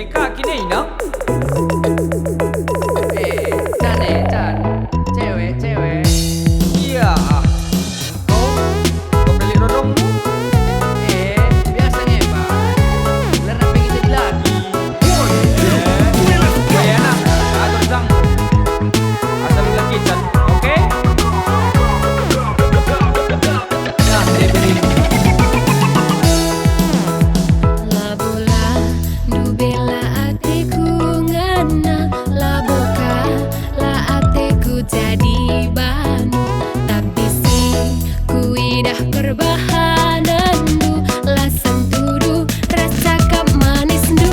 Meka kini ina. Chan, cewek. Iya. Kau beli rodongmu? Biasanya pak. Lerna pengen jadi lagi. Kaya na, atur sang. Asal lagi chan, oke? Nah, dia beri. La bola nu bela atiku ngena, la boka la atiku jadi banu, tapi si ku idah perbahanan du, la sentudu rasa kap manis du,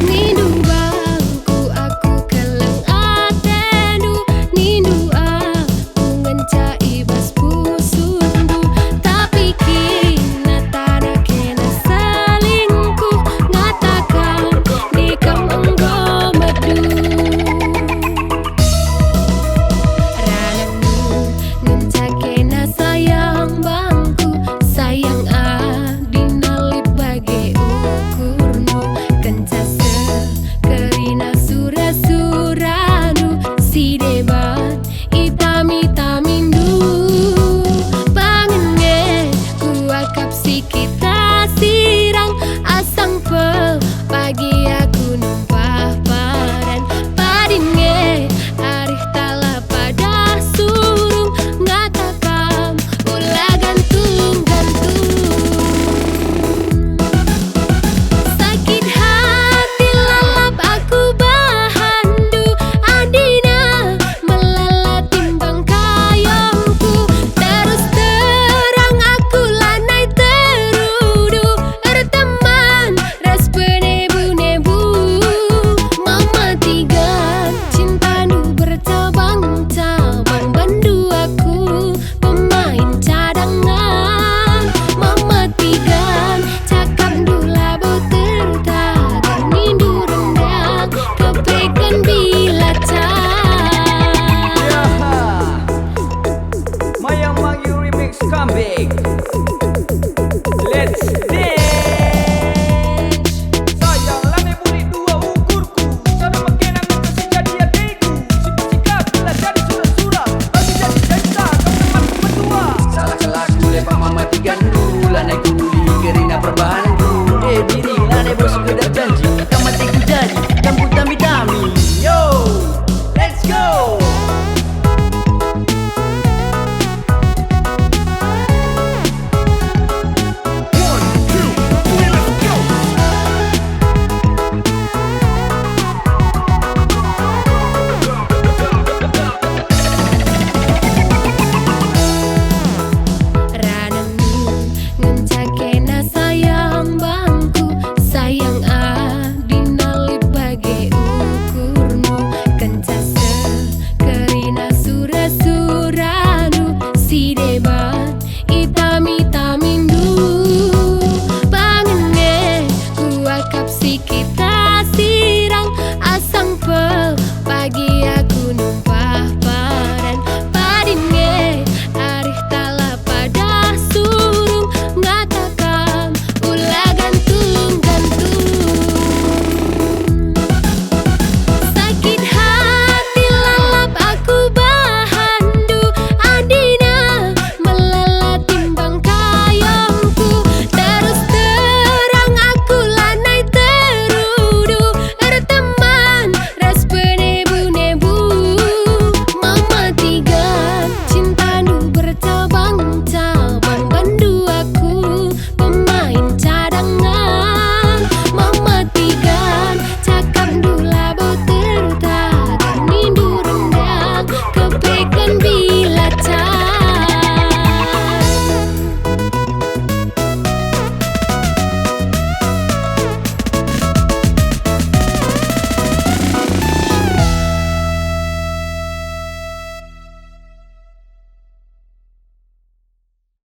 nindu bangku aku keleng atenu, nindu aku ngencai bas pusundu, tapi kina tanah kena salingku ngatakan di kau enggomadu rananu ngencak kena sayang bangku sayang adinalip bagi ukurnu kencase kerina sura-suranu si debat itami-tamindu bangunnya ku akap si kita sirang asang pel pagi aku numpah paran padinge arih tala pada surung ngatakam ulah gantung-gantung sakit hati lalap aku bahandu adina melalat timbang kayongku terus terang aku lanai terudu erteman ras penebu-nebu mama tiga cintamu bercabang-cabang bandu aku pemain cadangan mama tiga cakap dula tertagang nindu rendang kepekan bila Mayang Mangi Remix comeback. Let's dance. Sayang lane buri dua ukurku. Sana makin aku kasih jadi adikku. Sikap lah jadi surah-surah. Bagi jadi cerita kau temanku berdua. Salah kelaku lepak mama tiga dulu lanai kuli kerina perbahan dulu diri lanai bos sekedar janji kita mati ku jadi campur dami-dami yo let's go rananu ngencak kena sayang bangku sayang adinalip bagi ukurnu kencase kerina sura-suranu si